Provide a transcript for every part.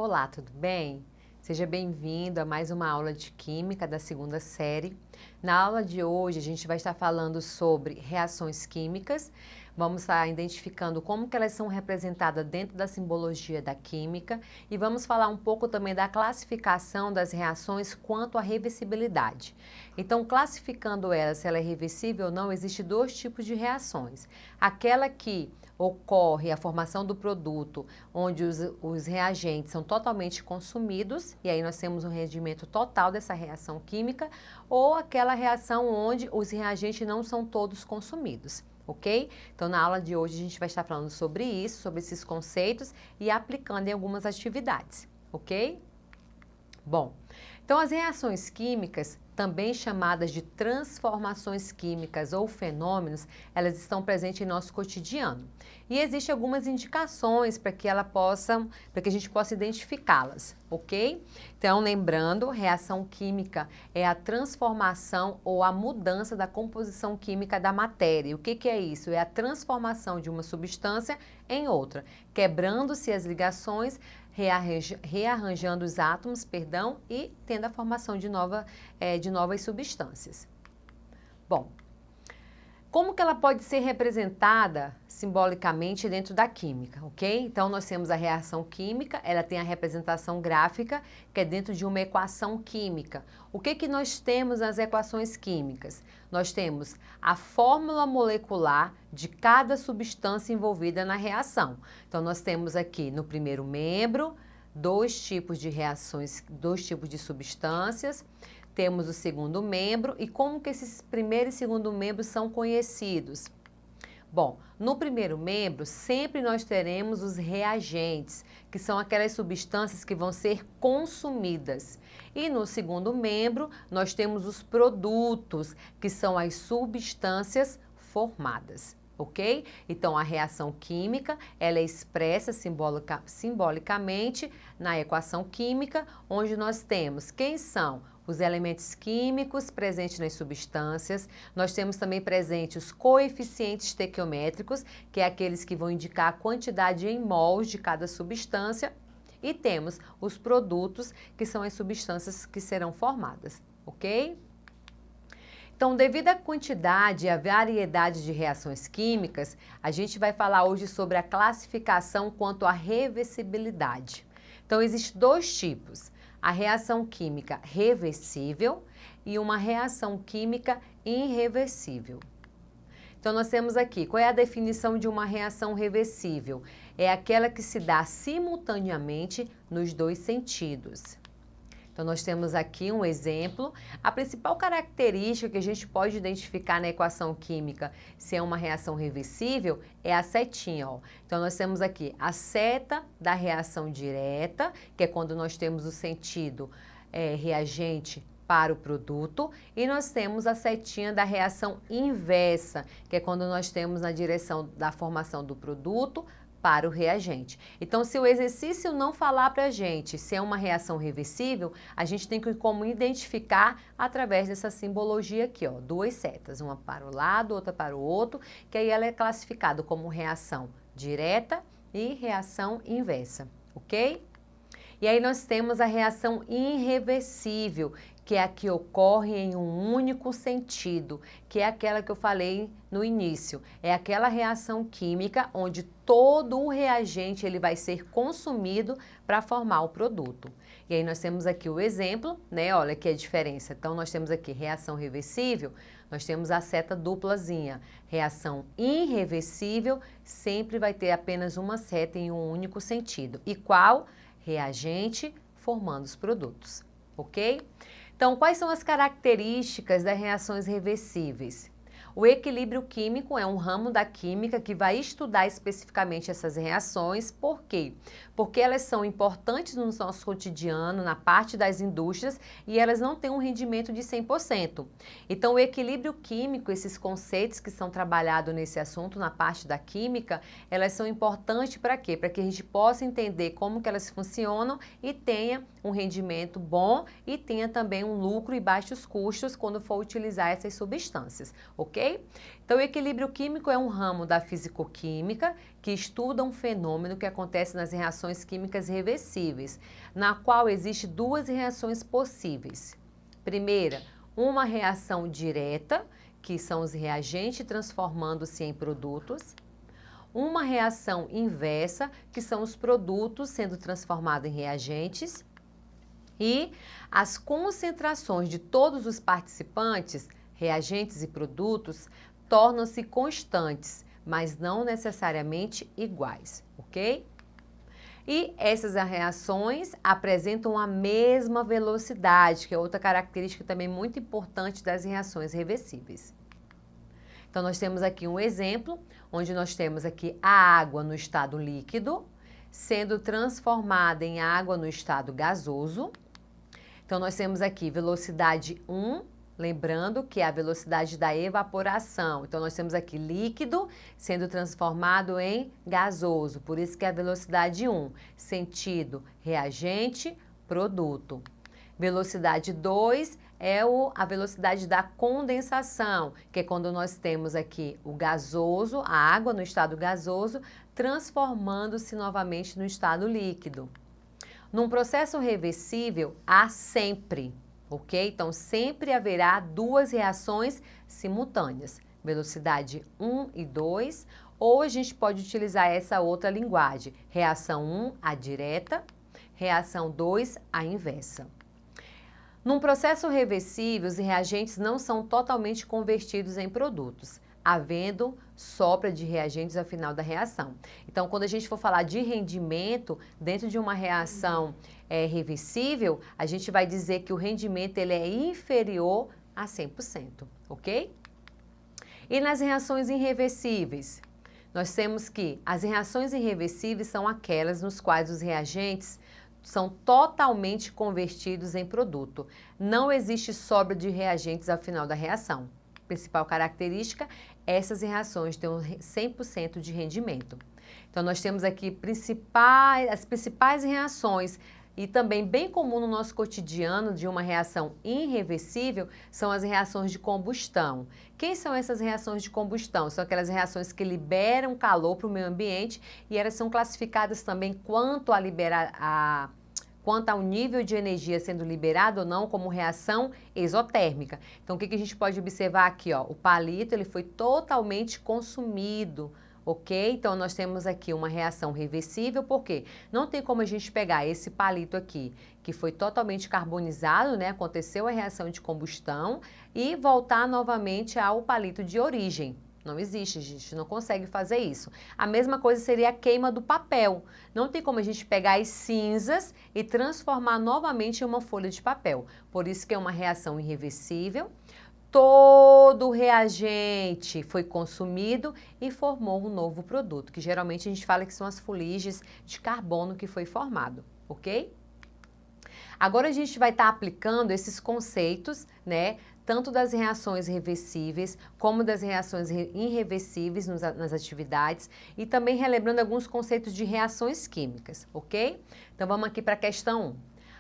Olá, tudo bem? Seja bem-vindo a mais uma aula de Química da segunda série. Na aula de hoje, a gente vai estar falando sobre reações químicas. Vamos estar identificando como que elas são representadas dentro da simbologia da química e vamos falar um pouco também da classificação das reações quanto à reversibilidade. Então, classificando ela, se ela é reversível ou não, existe dois tipos de reações. Aquela que ocorre a formação do produto, onde os reagentes são totalmente consumidos, e aí nós temos um rendimento total dessa reação química, ou aquela reação onde os reagentes não são todos consumidos, ok? Então, na aula de hoje, a gente vai estar falando sobre isso, sobre esses conceitos e aplicando em algumas atividades, ok? Bom, então as reações químicas, também chamadas de transformações químicas ou fenômenos, elas estão presentes em nosso cotidiano. E existem algumas indicações para que a gente possa identificá-las, ok? Então, lembrando, reação química é a transformação ou a mudança da composição química da matéria. O que é isso? É a transformação de uma substância em outra, quebrando-se as ligações, rearranjando os átomos, e tendo a formação de novas substâncias. Bom, como que ela pode ser representada simbolicamente dentro da química, ok? Então, nós temos a reação química, ela tem a representação gráfica, que é dentro de uma equação química. O que nós temos nas equações químicas? Nós temos a fórmula molecular de cada substância envolvida na reação. Então, nós temos aqui no primeiro membro, dois tipos de reações, dois tipos de substâncias. Temos o segundo membro e como que esses primeiro e segundo membros são conhecidos? Bom, no primeiro membro sempre nós teremos os reagentes, que são aquelas substâncias que vão ser consumidas. E no segundo membro nós temos os produtos, que são as substâncias formadas. Ok? Então, a reação química, ela é expressa simbolicamente na equação química, onde nós temos quem são os elementos químicos presentes nas substâncias. Nós temos também presentes os coeficientes estequiométricos, que é aqueles que vão indicar a quantidade em mols de cada substância. E temos os produtos, que são as substâncias que serão formadas. Ok? Então, devido à quantidade e à variedade de reações químicas, a gente vai falar hoje sobre a classificação quanto à reversibilidade. Então, existem dois tipos, a reação química reversível e uma reação química irreversível. Então, nós temos aqui, qual é a definição de uma reação reversível? É aquela que se dá simultaneamente nos dois sentidos. Então, nós temos aqui um exemplo. A principal característica que a gente pode identificar na equação química, se é uma reação reversível, é a setinha, ó. Então, nós temos aqui a seta da reação direta, que é quando nós temos o sentido reagente para o produto, e nós temos a setinha da reação inversa, que é quando nós temos na direção da formação do produto para o reagente. Então, se o exercício não falar para a gente se é uma reação reversível, a gente tem que como identificar através dessa simbologia aqui, ó, duas setas, uma para o lado, outra para o outro, que aí ela é classificada como reação direta e reação inversa, ok? E aí nós temos a reação irreversível, que é a que ocorre em um único sentido, que é aquela que eu falei no início. É aquela reação química onde todo o reagente ele vai ser consumido para formar o produto. E aí nós temos aqui o exemplo, né? Olha aqui a diferença. Então nós temos aqui reação reversível, nós temos a seta duplazinha. Reação irreversível sempre vai ter apenas uma seta em um único sentido. E qual? Reagente formando os produtos, ok? Então, quais são as características das reações reversíveis? O equilíbrio químico é um ramo da química que vai estudar especificamente essas reações. Por quê? Porque elas são importantes no nosso cotidiano, na parte das indústrias, e elas não têm um rendimento de 100%. Então, o equilíbrio químico, esses conceitos que são trabalhados nesse assunto, na parte da química, elas são importantes para quê? Para que a gente possa entender como que elas funcionam e tenha um rendimento bom e tenha também um lucro e baixos custos quando for utilizar essas substâncias, ok? ok? Então, o equilíbrio químico é um ramo da fisicoquímica que estuda um fenômeno que acontece nas reações químicas reversíveis, na qual existe duas reações possíveis. Primeira, uma reação direta, que são os reagentes transformando-se em produtos. Uma reação inversa, que são os produtos sendo transformados em reagentes. E as concentrações de todos os participantes, reagentes e produtos, tornam-se constantes, mas não necessariamente iguais, ok? E essas reações apresentam a mesma velocidade, que é outra característica também muito importante das reações reversíveis. Então, nós temos aqui um exemplo, onde nós temos aqui a água no estado líquido, sendo transformada em água no estado gasoso. Então, nós temos aqui velocidade 1, lembrando que é a velocidade da evaporação. Então, nós temos aqui líquido sendo transformado em gasoso, por isso que é a velocidade 1, sentido reagente, produto. Velocidade 2 é a velocidade da condensação, que é quando nós temos aqui o gasoso, a água no estado gasoso, transformando-se novamente no estado líquido. Num processo reversível, há sempre, ok? Então, sempre haverá duas reações simultâneas, velocidade 1 e 2, ou a gente pode utilizar essa outra linguagem, reação 1, a direta, reação 2, a inversa. Num processo reversível, os reagentes não são totalmente convertidos em produtos, havendo sobra de reagentes ao final da reação. Então, quando a gente for falar de rendimento, dentro de uma reação reversível, a gente vai dizer que o rendimento ele é inferior a 100%, ok? E nas reações irreversíveis? Nós temos que as reações irreversíveis são aquelas nos quais os reagentes são totalmente convertidos em produto. Não existe sobra de reagentes ao final da reação. Principal característica, essas reações têm 100% de rendimento. Então, nós temos aqui as principais reações e também bem comum no nosso cotidiano de uma reação irreversível são as reações de combustão. Quem são essas reações de combustão? São aquelas reações que liberam calor para o meio ambiente e elas são classificadas também quanto ao nível de energia sendo liberado ou não como reação exotérmica. Então, o que a gente pode observar aqui? Ó, o palito ele foi totalmente consumido, ok? Então, nós temos aqui uma reação reversível, porque não tem como a gente pegar esse palito aqui, que foi totalmente carbonizado, né? Aconteceu a reação de combustão e voltar novamente ao palito de origem. Não existe, a gente não consegue fazer isso. A mesma coisa seria a queima do papel. Não tem como a gente pegar as cinzas e transformar novamente em uma folha de papel. Por isso que é uma reação irreversível. Todo o reagente foi consumido e formou um novo produto, que geralmente a gente fala que são as fuligens de carbono que foi formado, ok? Agora a gente vai estar aplicando esses conceitos, né? Tanto das reações reversíveis, como das reações irreversíveis nas atividades e também relembrando alguns conceitos de reações químicas, ok? Então vamos aqui para a questão 1.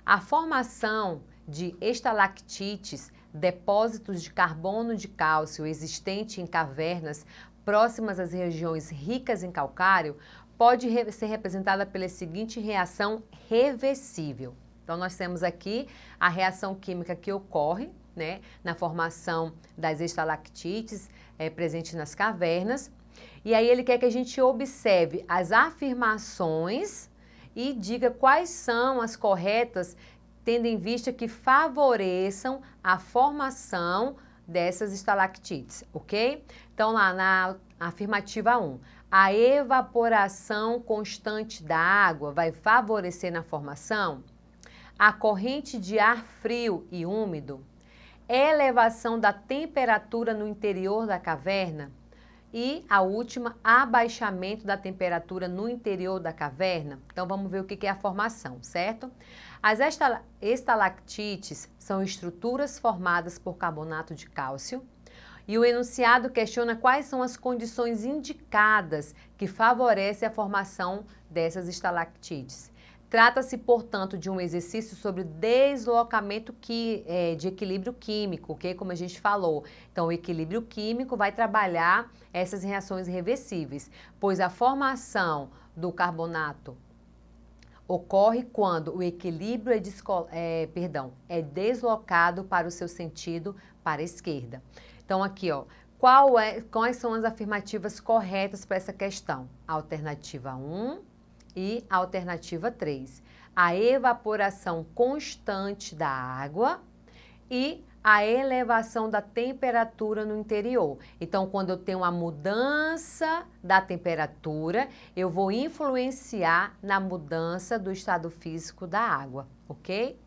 A formação de estalactites, depósitos de carbono de cálcio existente em cavernas próximas às regiões ricas em calcário, pode ser representada pela seguinte reação reversível. Então nós temos aqui a reação química que ocorre, né, na formação das estalactites presentes nas cavernas. E aí ele quer que a gente observe as afirmações e diga quais são as corretas, tendo em vista que favoreçam a formação dessas estalactites, ok? Então lá na afirmativa 1, a evaporação constante da água vai favorecer na formação? A corrente de ar frio e úmido? Elevação da temperatura no interior da caverna e a última, abaixamento da temperatura no interior da caverna. Então, vamos ver o que é a formação, certo? As estalactites são estruturas formadas por carbonato de cálcio e o enunciado questiona quais são as condições indicadas que favorecem a formação dessas estalactites. Trata-se, portanto, de um exercício sobre deslocamento de equilíbrio químico, ok? Como a gente falou. Então, o equilíbrio químico vai trabalhar essas reações reversíveis, pois a formação do carbonato ocorre quando o equilíbrio é deslocado para o seu sentido para a esquerda. Então, aqui, ó, quais são as afirmativas corretas para essa questão? Alternativa 1 e alternativa 3. A evaporação constante da água e a elevação da temperatura no interior. Então, quando eu tenho uma mudança da temperatura, eu vou influenciar na mudança do estado físico da água, ok?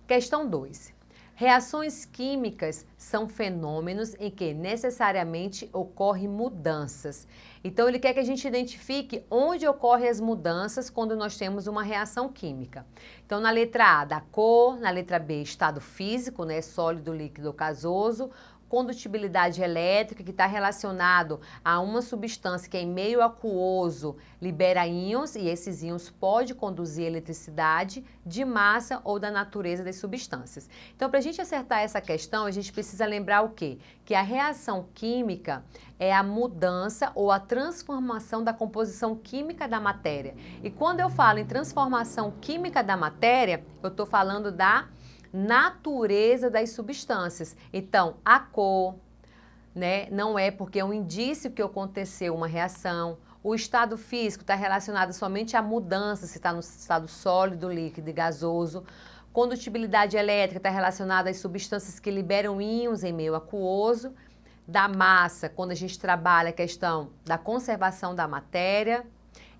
Questão 2. Reações químicas são fenômenos em que necessariamente ocorrem mudanças. Então, ele quer que a gente identifique onde ocorrem as mudanças quando nós temos uma reação química. Então, na letra A, da cor, na letra B, estado físico, né, sólido, líquido ou gasoso, condutibilidade elétrica, que está relacionado a uma substância que em meio aquoso libera íons, e esses íons podem conduzir eletricidade de massa ou da natureza das substâncias. Então, para a gente acertar essa questão, a gente precisa lembrar o quê? Que a reação química é a mudança ou a transformação da composição química da matéria. E quando eu falo em transformação química da matéria, eu estou falando da natureza das substâncias. Então, a cor, né, não é porque é um indício que aconteceu uma reação. O estado físico está relacionado somente à mudança, se está no estado sólido, líquido e gasoso. Condutibilidade elétrica está relacionada às substâncias que liberam íons em meio aquoso. Da massa, quando a gente trabalha a questão da conservação da matéria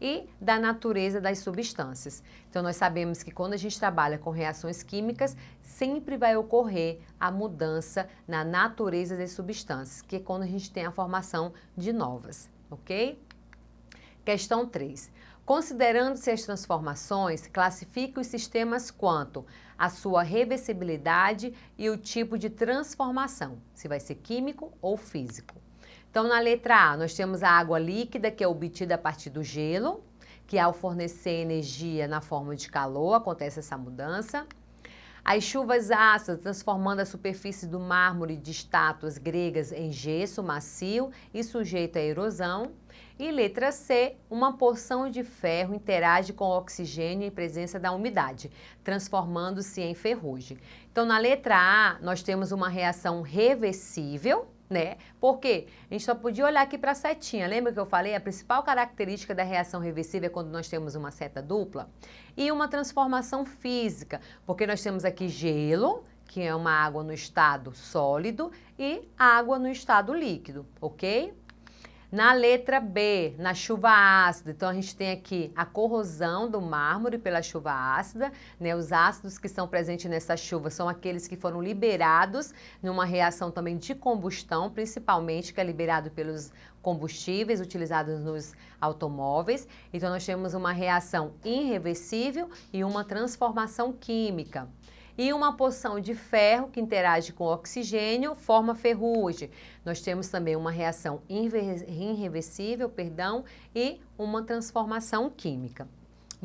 e da natureza das substâncias. Então, nós sabemos que quando a gente trabalha com reações químicas, sempre vai ocorrer a mudança na natureza das substâncias, que é quando a gente tem a formação de novas, ok? Questão 3. Considerando-se as transformações, classifique os sistemas quanto a sua reversibilidade e o tipo de transformação, se vai ser químico ou físico. Então, na letra A, nós temos a água líquida, que é obtida a partir do gelo, que ao fornecer energia na forma de calor, acontece essa mudança. As chuvas ácidas, transformando a superfície do mármore de estátuas gregas em gesso macio e sujeito à erosão. E letra C, uma porção de ferro interage com o oxigênio em presença da umidade, transformando-se em ferrugem. Então, na letra A, nós temos uma reação reversível, né? Porque a gente só podia olhar aqui para a setinha. Lembra que eu falei? A principal característica da reação reversível é quando nós temos uma seta dupla e uma transformação física, porque nós temos aqui gelo, que é uma água no estado sólido, e água no estado líquido, ok? Na letra B, na chuva ácida, então a gente tem aqui a corrosão do mármore pela chuva ácida, né? Os ácidos que são presentes nessa chuva são aqueles que foram liberados numa reação também de combustão, principalmente que é liberado pelos combustíveis utilizados nos automóveis. Então nós temos uma reação irreversível e uma transformação química. E uma porção de ferro que interage com oxigênio forma ferrugem. Nós temos também uma reação irreversível, e uma transformação química.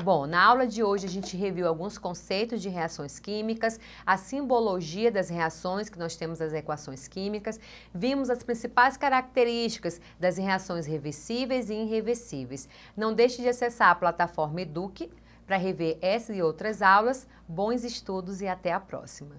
Bom, na aula de hoje a gente reviu alguns conceitos de reações químicas, a simbologia das reações que nós temos nas equações químicas, vimos as principais características das reações reversíveis e irreversíveis. Não deixe de acessar a plataforma Eduque para rever essa e outras aulas. Bons estudos e até a próxima!